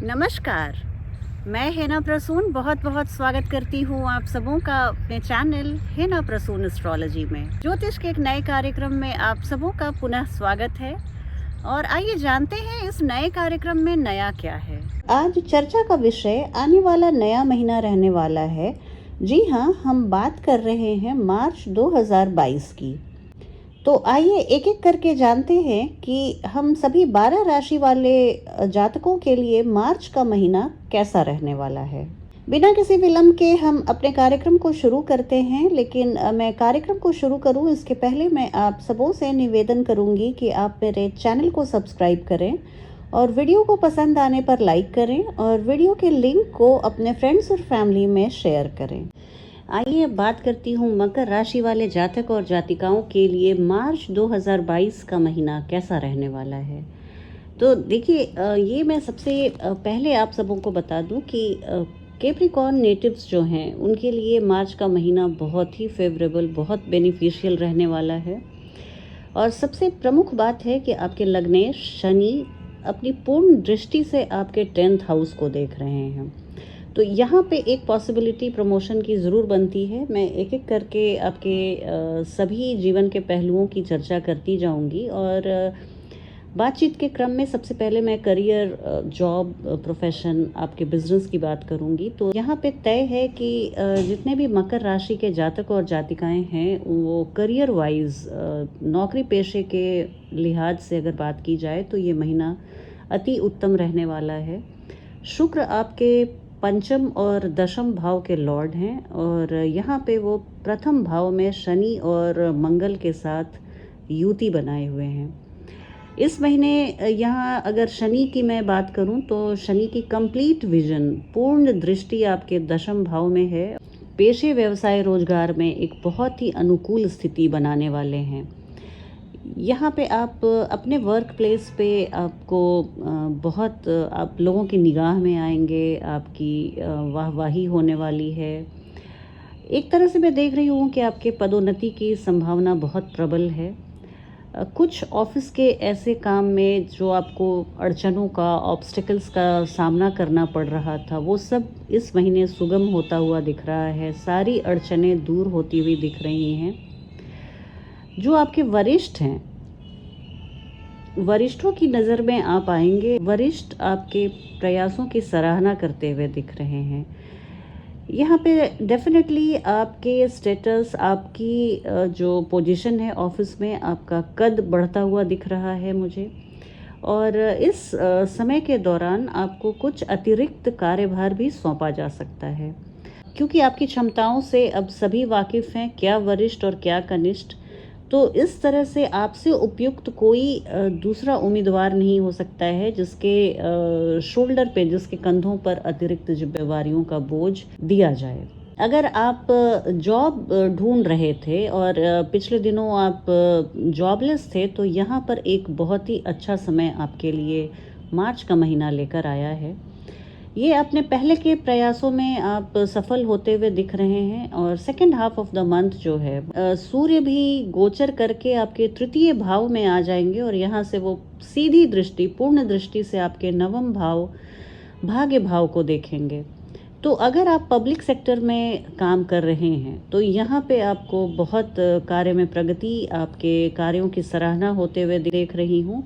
नमस्कार। मैं हेना प्रसून बहुत बहुत स्वागत करती हूँ आप सबों का अपने चैनल हेना प्रसून एस्ट्रोलॉजी में। ज्योतिष के एक नए कार्यक्रम में आप सबों का पुनः स्वागत है और आइए जानते हैं इस नए कार्यक्रम में नया क्या है। आज चर्चा का विषय आने वाला नया महीना रहने वाला है। जी हाँ, हम बात कर रहे हैं मार्च 2022 की। तो आइए एक एक करके जानते हैं कि हम सभी 12 राशि वाले जातकों के लिए मार्च का महीना कैसा रहने वाला है। बिना किसी विलंब के हम अपने कार्यक्रम को शुरू करते हैं, लेकिन मैं कार्यक्रम को शुरू करूं इसके पहले मैं आप सबों से निवेदन करूंगी कि आप मेरे चैनल को सब्सक्राइब करें और वीडियो को पसंद आने पर लाइक करें और वीडियो के लिंक को अपने फ्रेंड्स और फैमिली में शेयर करें। आइए बात करती हूँ मकर राशि वाले जातक और जातिकाओं के लिए मार्च 2022 का महीना कैसा रहने वाला है। तो देखिए, ये मैं सबसे पहले आप सबों को बता दूं कि कैप्रिकॉर्न नेटिव्स जो हैं उनके लिए मार्च का महीना बहुत ही फेवरेबल, बहुत बेनिफिशियल रहने वाला है। और सबसे प्रमुख बात है कि आपके लग्नेश शनि अपनी पूर्ण दृष्टि से आपके 10th हाउस को देख रहे हैं। तो यहाँ पे एक पॉसिबिलिटी प्रमोशन की ज़रूर बनती है। मैं एक एक करके आपके सभी जीवन के पहलुओं की चर्चा करती जाऊंगी और बातचीत के क्रम में सबसे पहले मैं करियर, जॉब, प्रोफेशन, आपके बिजनेस की बात करूंगी। तो यहाँ पे तय है कि जितने भी मकर राशि के जातक और जातिकाएं हैं वो करियर वाइज, नौकरी पेशे के लिहाज से अगर बात की जाए तो ये महीना अति उत्तम रहने वाला है। शुक्र आपके पंचम और दशम भाव के लॉर्ड हैं और यहाँ पे वो प्रथम भाव में शनि और मंगल के साथ युति बनाए हुए हैं। इस महीने यहाँ अगर शनि की मैं बात करूँ तो शनि की कंप्लीट विजन, पूर्ण दृष्टि आपके दशम भाव में है। पेशे, व्यवसाय, रोजगार में एक बहुत ही अनुकूल स्थिति बनाने वाले हैं। यहाँ पे आप अपने वर्क प्लेस पे आपको बहुत आप लोगों की निगाह में आएंगे, आपकी वाहवाही होने वाली है। एक तरह से मैं देख रही हूँ कि आपके पदोन्नति की संभावना बहुत प्रबल है। कुछ ऑफिस के ऐसे काम में जो आपको अड़चनों का, ऑब्स्टिकल्स का सामना करना पड़ रहा था, वो सब इस महीने सुगम होता हुआ दिख रहा है। सारी अड़चनें दूर होती हुई दिख रही हैं। जो आपके वरिष्ठ हैं, वरिष्ठों की नज़र में आप आएंगे। वरिष्ठ आपके प्रयासों की सराहना करते हुए दिख रहे हैं। यहाँ पे डेफिनेटली आपके स्टेटस, आपकी जो पोजीशन है ऑफिस में, आपका कद बढ़ता हुआ दिख रहा है मुझे। और इस समय के दौरान आपको कुछ अतिरिक्त कार्यभार भी सौंपा जा सकता है, क्योंकि आपकी क्षमताओं से अब सभी वाकिफ हैं, क्या वरिष्ठ और क्या कनिष्ठ। तो इस तरह से आपसे उपयुक्त कोई दूसरा उम्मीदवार नहीं हो सकता है जिसके शोल्डर पे, जिसके कंधों पर अतिरिक्त जिम्मेवारियों का बोझ दिया जाए। अगर आप जॉब ढूंढ रहे थे और पिछले दिनों आप जॉबलेस थे, तो यहाँ पर एक बहुत ही अच्छा समय आपके लिए मार्च का महीना लेकर आया है। ये अपने पहले के प्रयासों में आप सफल होते हुए दिख रहे हैं। और second half of the month जो है, सूर्य भी गोचर करके आपके तृतीय भाव में आ जाएंगे और यहाँ से वो सीधी दृष्टि, पूर्ण दृष्टि से आपके नवम भाव, भाग्य भाव को देखेंगे। तो अगर आप पब्लिक सेक्टर में काम कर रहे हैं तो यहाँ पे आपको बहुत कार्य में प्रगति, आपके कार्यों की सराहना होते हुए देख रही हूँ।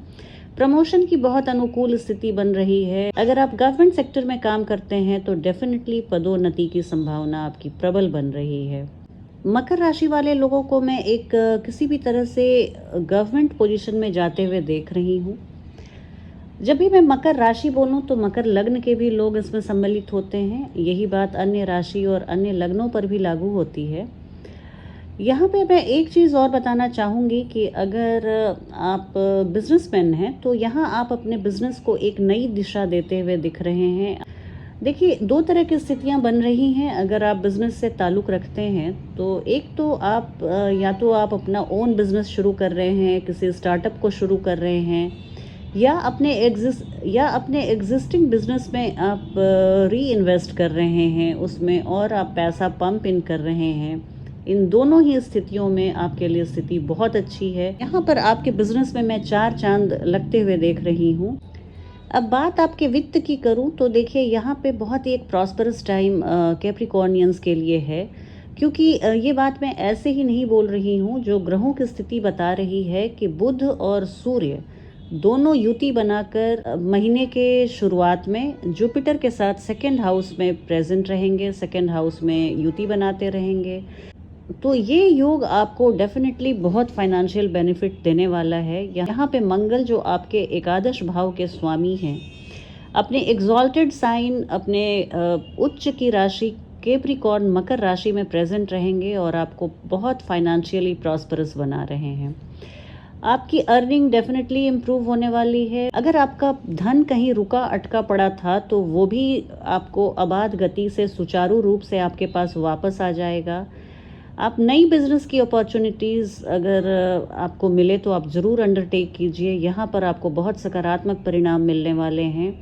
प्रमोशन की बहुत अनुकूल स्थिति बन रही है। अगर आप गवर्नमेंट सेक्टर में काम करते हैं तो डेफिनेटली पदोन्नति की संभावना आपकी प्रबल बन रही है। मकर राशि वाले लोगों को मैं एक किसी भी तरह से गवर्नमेंट पोजीशन में जाते हुए देख रही हूँ। जब भी मैं मकर राशि बोलूं तो मकर लग्न के भी लोग इसमें सम्मिलित होते हैं। यही बात अन्य राशि और अन्य लग्नों पर भी लागू होती है। यहाँ पे मैं एक चीज़ और बताना चाहूँगी कि अगर आप बिजनेसमैन हैं तो यहाँ आप अपने बिजनेस को एक नई दिशा देते हुए दिख रहे हैं। देखिए, दो तरह की स्थितियाँ बन रही हैं अगर आप बिजनेस से ताल्लुक़ रखते हैं। तो एक तो आप या तो आप अपना ओन बिजनेस शुरू कर रहे हैं, किसी स्टार्टअप को शुरू कर रहे हैं, या अपने एग्जिस्टिंग बिजनेस में आप री इन्वेस्ट कर रहे हैं उसमें और आप पैसा पंप इन कर रहे हैं। इन दोनों ही स्थितियों में आपके लिए स्थिति बहुत अच्छी है। यहाँ पर आपके बिजनेस में मैं 4 चांद लगते हुए देख रही हूँ। अब बात आपके वित्त की करूं तो देखिए यहाँ पे बहुत ही एक प्रॉस्परस टाइम कैप्रिकॉर्नियंस के लिए है, क्योंकि ये बात मैं ऐसे ही नहीं बोल रही हूँ। जो ग्रहों की स्थिति बता रही है कि बुध और सूर्य दोनों युति बनाकर महीने के शुरुआत में जुपिटर के साथ सेकंड हाउस में प्रेजेंट रहेंगे, सेकंड हाउस में युति बनाते रहेंगे। तो ये योग आपको डेफिनेटली बहुत फाइनेंशियल बेनिफिट देने वाला है। यहाँ पे मंगल जो आपके एकादश भाव के स्वामी हैं, अपने एग्जॉल्टेड साइन, अपने उच्च की राशि कैप्रिकॉर्न मकर राशि में प्रेजेंट रहेंगे और आपको बहुत फाइनेंशियली प्रॉस्परस बना रहे हैं। आपकी अर्निंग डेफिनेटली इम्प्रूव होने वाली है। अगर आपका धन कहीं रुका अटका पड़ा था तो वो भी आपको अबाध गति से सुचारू रूप से आपके पास वापस आ जाएगा। आप नई बिजनेस की अपॉर्चुनिटीज़ अगर आपको मिले तो आप ज़रूर अंडरटेक कीजिए। यहाँ पर आपको बहुत सकारात्मक परिणाम मिलने वाले हैं।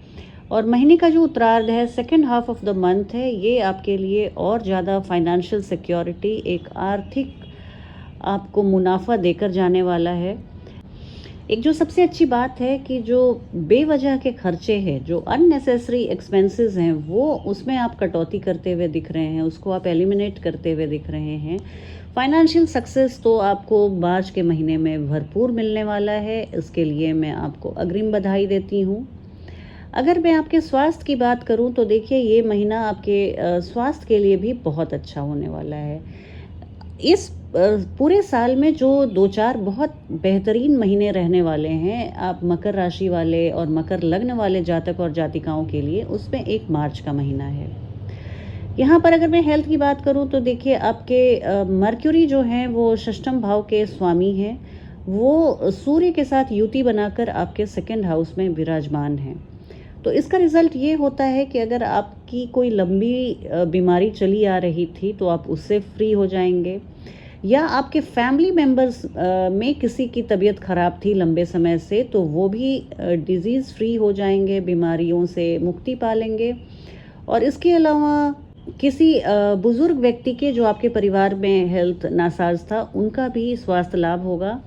और महीने का जो उत्तरार्ध है, second half of the month है, ये आपके लिए और ज़्यादा फाइनेंशियल सिक्योरिटी, एक आर्थिक आपको मुनाफा देकर जाने वाला है। एक जो सबसे अच्छी बात है कि जो बेवजह के खर्चे हैं, जो अननेसेसरी एक्सपेंसेस हैं, वो उसमें आप कटौती करते हुए दिख रहे हैं, उसको आप एलिमिनेट करते हुए दिख रहे हैं। फाइनेंशियल सक्सेस तो आपको मार्च के महीने में भरपूर मिलने वाला है। इसके लिए मैं आपको अग्रिम बधाई देती हूँ। अगर मैं आपके स्वास्थ्य की बात करूँ तो देखिए ये महीना आपके स्वास्थ्य के लिए भी बहुत अच्छा होने वाला है। इस पूरे साल में जो 2-4 बहुत बेहतरीन महीने रहने वाले हैं आप मकर राशि वाले और मकर लग्न वाले जातक और जातिकाओं के लिए, उसमें एक मार्च का महीना है। यहाँ पर अगर मैं हेल्थ की बात करूँ तो देखिए आपके मर्क्यूरी जो हैं वो षष्ठम भाव के स्वामी हैं, वो सूर्य के साथ युति बनाकर आपके सेकंड हाउस में विराजमान हैं। तो इसका रिज़ल्ट ये होता है कि अगर आपकी कोई लंबी बीमारी चली आ रही थी तो आप उससे फ्री हो जाएंगे, या आपके फैमिली मेम्बर्स में किसी की तबीयत ख़राब थी लंबे समय से तो वो भी डिज़ीज़ फ्री हो जाएंगे, बीमारियों से मुक्ति पा लेंगे। और इसके अलावा किसी बुज़ुर्ग व्यक्ति के जो आपके परिवार में हेल्थ नासाज था, उनका भी स्वास्थ्य लाभ होगा।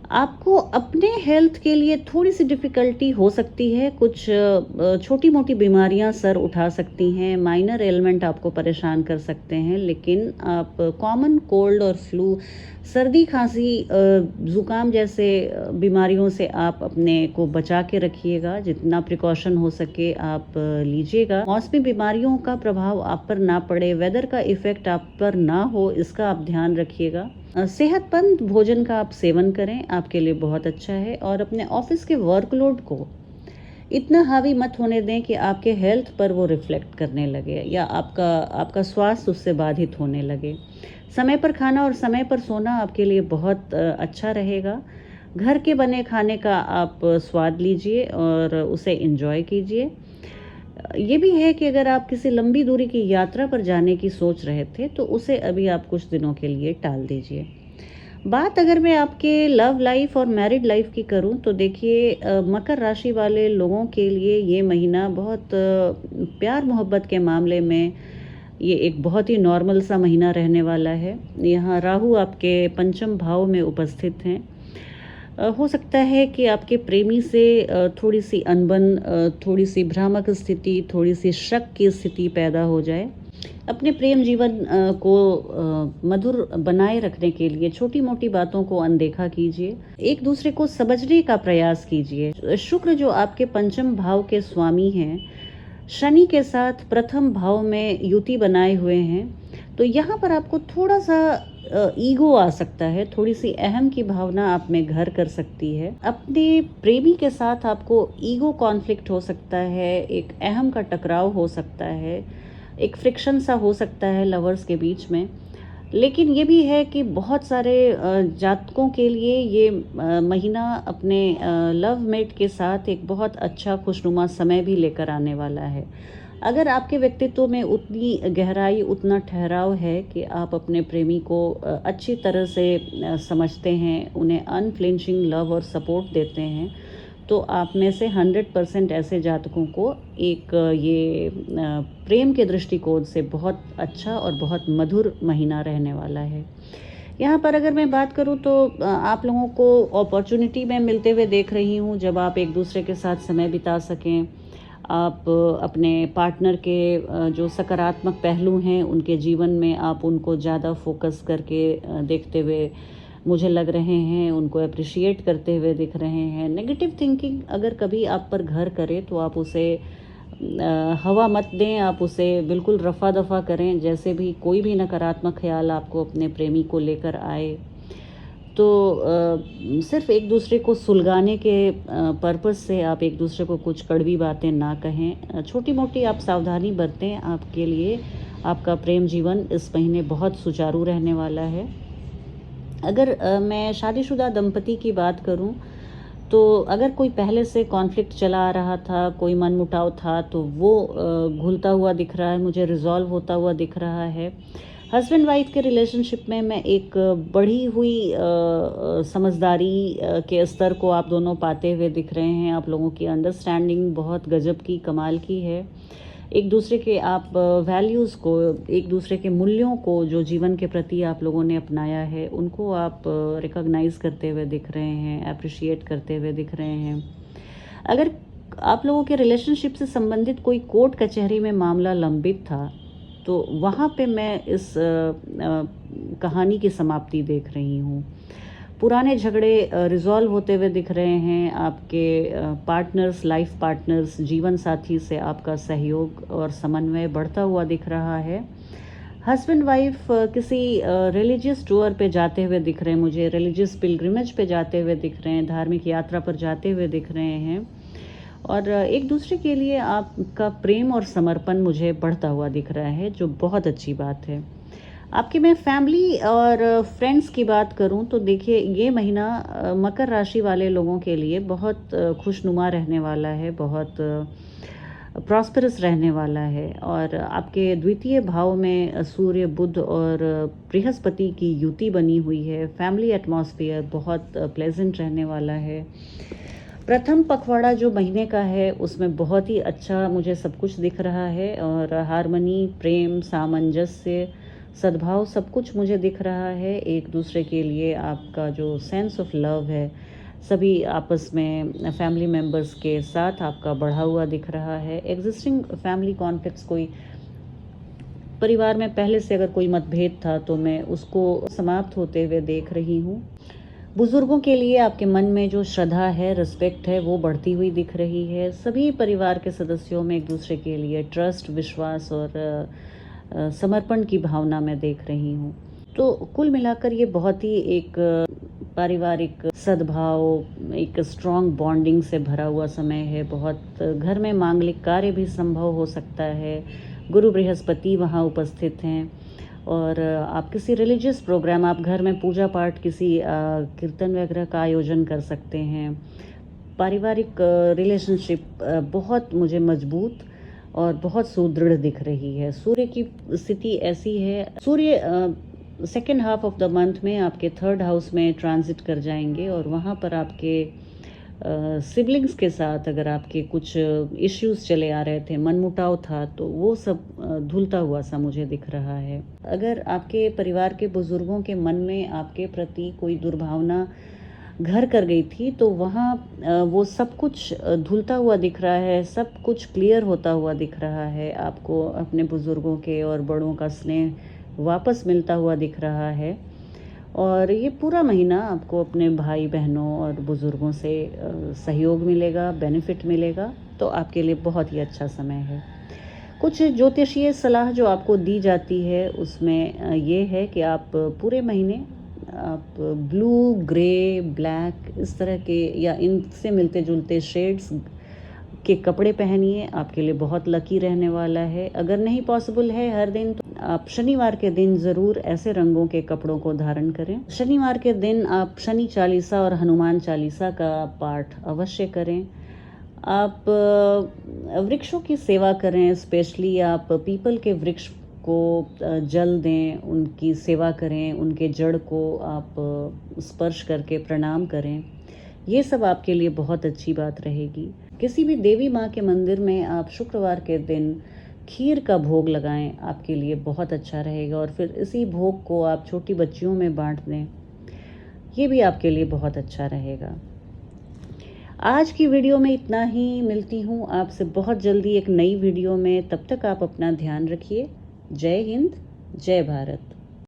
आपको अपने हेल्थ के लिए थोड़ी सी डिफ़िकल्टी हो सकती है, कुछ छोटी मोटी बीमारियां सर उठा सकती हैं, माइनर एलिमेंट आपको परेशान कर सकते हैं, लेकिन आप कॉमन कोल्ड और फ्लू, सर्दी खांसी, ज़ुकाम जैसे बीमारियों से आप अपने को बचा के रखिएगा। जितना प्रिकॉशन हो सके आप लीजिएगा। मौसमी बीमारियों का प्रभाव आप पर ना पड़े, वेदर का इफ़ेक्ट आप पर ना हो, इसका आप ध्यान रखिएगा। सेहतमंद भोजन का आप सेवन करें, आपके लिए बहुत अच्छा है। और अपने ऑफिस के वर्कलोड को इतना हावी मत होने दें कि आपके हेल्थ पर वो रिफ्लेक्ट करने लगे या आपका स्वास्थ्य उससे बाधित होने लगे। समय पर खाना और समय पर सोना आपके लिए बहुत अच्छा रहेगा। घर के बने खाने का आप स्वाद लीजिए और उसे एंजॉय कीजिए। ये भी है कि अगर आप किसी लंबी दूरी की यात्रा पर जाने की सोच रहे थे तो उसे अभी आप कुछ दिनों के लिए टाल दीजिए। बात अगर मैं आपके लव लाइफ और मैरिड लाइफ की करूं तो देखिए मकर राशि वाले लोगों के लिए ये महीना बहुत प्यार मोहब्बत के मामले में ये एक बहुत ही नॉर्मल सा महीना रहने वाला है। यहाँ राहु आपके पंचम भाव में उपस्थित हैं। हो सकता है कि आपके प्रेमी से थोड़ी सी अनबन, थोड़ी सी भ्रामक स्थिति, थोड़ी सी शक की स्थिति पैदा हो जाए। अपने प्रेम जीवन को मधुर बनाए रखने के लिए छोटी मोटी बातों को अनदेखा कीजिए, एक दूसरे को समझने का प्रयास कीजिए। शुक्र जो आपके पंचम भाव के स्वामी हैं, शनि के साथ प्रथम भाव में युति बनाए हुए हैं, तो यहाँ पर आपको थोड़ा सा ईगो आ सकता है, थोड़ी सी अहम की भावना आप में घर कर सकती है। अपने प्रेमी के साथ आपको ईगो कॉन्फ्लिक्ट हो सकता है, एक अहम का टकराव हो सकता है, एक फ्रिक्शन सा हो सकता है लवर्स के बीच में। लेकिन ये भी है कि बहुत सारे जातकों के लिए ये महीना अपने लव मेट के साथ एक बहुत अच्छा खुशनुमा समय भी लेकर आने वाला है। अगर आपके व्यक्तित्व में उतनी गहराई, उतना ठहराव है कि आप अपने प्रेमी को अच्छी तरह से समझते हैं, उन्हें अनफ्लिंचिंग लव और सपोर्ट देते हैं, तो आप में से 100% ऐसे जातकों को एक ये प्रेम के दृष्टिकोण से बहुत अच्छा और बहुत मधुर महीना रहने वाला है। यहाँ पर अगर मैं बात करूँ तो आप लोगों को अपॉर्चुनिटी मैं मिलते हुए देख रही हूँ जब आप एक दूसरे के साथ समय बिता सकें। आप अपने पार्टनर के जो सकारात्मक पहलू हैं उनके जीवन में आप उनको ज़्यादा फोकस करके देखते हुए मुझे लग रहे हैं, उनको अप्रिशिएट करते हुए दिख रहे हैं। नेगेटिव थिंकिंग अगर कभी आप पर घर करे तो आप उसे हवा मत दें, आप उसे बिल्कुल रफ़ा दफ़ा करें। जैसे भी कोई भी नकारात्मक ख़्याल आपको अपने प्रेमी को लेकर आए तो सिर्फ़ एक दूसरे को सुलगाने के पर्पस से आप एक दूसरे को कुछ कड़वी बातें ना कहें। छोटी-मोटी आप सावधानी बरतें, आपके लिए आपका प्रेम जीवन इस महीने बहुत सुचारू रहने वाला है। अगर मैं शादीशुदा दंपति की बात करूं तो अगर कोई पहले से कॉन्फ्लिक्ट चला आ रहा था, कोई मनमुटाव था, तो वो घुलता हुआ दिख रहा है, मुझे रिज़ॉल्व होता हुआ दिख रहा है। हस्बैंड वाइफ के रिलेशनशिप में मैं एक बढ़ी हुई समझदारी के स्तर को आप दोनों पाते हुए दिख रहे हैं। आप लोगों की अंडरस्टैंडिंग बहुत गजब की, कमाल की है। एक दूसरे के आप वैल्यूज़ को, एक दूसरे के मूल्यों को जो जीवन के प्रति आप लोगों ने अपनाया है, उनको आप रिकॉग्नाइज़ करते हुए दिख रहे हैं, एप्रिशिएट करते हुए दिख रहे हैं। अगर आप लोगों के रिलेशनशिप से संबंधित कोई कोर्ट कचहरी में मामला लंबित था, तो वहाँ पे मैं इस कहानी की समाप्ति देख रही हूँ। पुराने झगड़े रिज़ॉल्व होते हुए दिख रहे हैं। आपके पार्टनर्स, लाइफ पार्टनर्स, जीवन साथी से आपका सहयोग और समन्वय बढ़ता हुआ दिख रहा है। हस्बैंड वाइफ किसी रिलीजियस टूर पे जाते हुए दिख रहे हैं मुझे, रिलीजियस पिलग्रिमेज पे जाते हुए दिख रहे हैं, धार्मिक यात्रा पर जाते हुए दिख रहे हैं और एक दूसरे के लिए आपका प्रेम और समर्पण मुझे बढ़ता हुआ दिख रहा है, जो बहुत अच्छी बात है। आपकी मैं फैमिली और फ्रेंड्स की बात करूं तो देखिए ये महीना मकर राशि वाले लोगों के लिए बहुत खुशनुमा रहने वाला है, बहुत प्रॉस्पेरस रहने वाला है और आपके द्वितीय भाव में सूर्य, बुध और बृहस्पति की युति बनी हुई है। फैमिली एटमॉस्फेयर बहुत प्लेजेंट रहने वाला है। प्रथम पखवाड़ा जो महीने का है उसमें बहुत ही अच्छा मुझे सब कुछ दिख रहा है और हार्मनी, प्रेम, सामंजस्य, सद्भाव सब कुछ मुझे दिख रहा है। एक दूसरे के लिए आपका जो सेंस ऑफ लव है सभी आपस में फैमिली मेम्बर्स के साथ आपका बढ़ा हुआ दिख रहा है। एग्जिस्टिंग फैमिली कॉन्फ्लिक्ट्स, कोई परिवार में पहले से अगर कोई मतभेद था तो मैं उसको समाप्त होते हुए देख रही हूँ। बुजुर्गों के लिए आपके मन में जो श्रद्धा है, रिस्पेक्ट है, वो बढ़ती हुई दिख रही है। सभी परिवार के सदस्यों में एक दूसरे के लिए ट्रस्ट, विश्वास और समर्पण की भावना मैं देख रही हूँ। तो कुल मिलाकर ये बहुत ही एक पारिवारिक सद्भाव, एक स्ट्रॉन्ग बॉन्डिंग से भरा हुआ समय है। बहुत घर में मांगलिक कार्य भी संभव हो सकता है। गुरु बृहस्पति वहाँ उपस्थित हैं और आप किसी रिलीजियस प्रोग्राम, आप घर में पूजा पाठ, किसी कीर्तन वगैरह का आयोजन कर सकते हैं। पारिवारिक रिलेशनशिप बहुत मुझे मजबूत और बहुत सुदृढ़ दिख रही है। सूर्य की स्थिति ऐसी है, सूर्य second half of the month में आपके थर्ड हाउस में ट्रांजिट कर जाएंगे और वहाँ पर आपके सिबलिंग्स के साथ अगर आपके कुछ इश्यूज चले आ रहे थे, मनमुटाव था, तो वो सब धुलता हुआ सा मुझे दिख रहा है। अगर आपके परिवार के बुजुर्गों के मन में आपके प्रति कोई दुर्भावना घर कर गई थी तो वहाँ वो सब कुछ धुलता हुआ दिख रहा है, सब कुछ क्लियर होता हुआ दिख रहा है। आपको अपने बुजुर्गों के और बड़ों का स्नेह वापस मिलता हुआ दिख रहा है और ये पूरा महीना आपको अपने भाई बहनों और बुजुर्गों से सहयोग मिलेगा, बेनिफिट मिलेगा, तो आपके लिए बहुत ही अच्छा समय है। कुछ ज्योतिषीय सलाह जो आपको दी जाती है उसमें ये है कि आप पूरे महीने आप ब्लू, ग्रे, ब्लैक इस तरह के या इनसे मिलते जुलते शेड्स के कपड़े पहनिए, आपके लिए बहुत लकी रहने वाला है। अगर नहीं पॉसिबल है हर दिन तो आप शनिवार के दिन ज़रूर ऐसे रंगों के कपड़ों को धारण करें। शनिवार के दिन आप शनि चालीसा और हनुमान चालीसा का पाठ अवश्य करें। आप वृक्षों की सेवा करें, स्पेशली आप पीपल के वृक्ष को जल दें, उनकी सेवा करें, उनके जड़ को आप स्पर्श करके प्रणाम करें। ये सब आपके लिए बहुत अच्छी बात रहेगी। किसी भी देवी माँ के मंदिर में आप शुक्रवार के दिन खीर का भोग लगाएं, आपके लिए बहुत अच्छा रहेगा। और फिर इसी भोग को आप छोटी बच्चियों में बांट दें, ये भी आपके लिए बहुत अच्छा रहेगा। आज की वीडियो में इतना ही। मिलती हूँ आपसे बहुत जल्दी एक नई वीडियो में। तब तक आप अपना ध्यान रखिए। जय हिंद, जय भारत।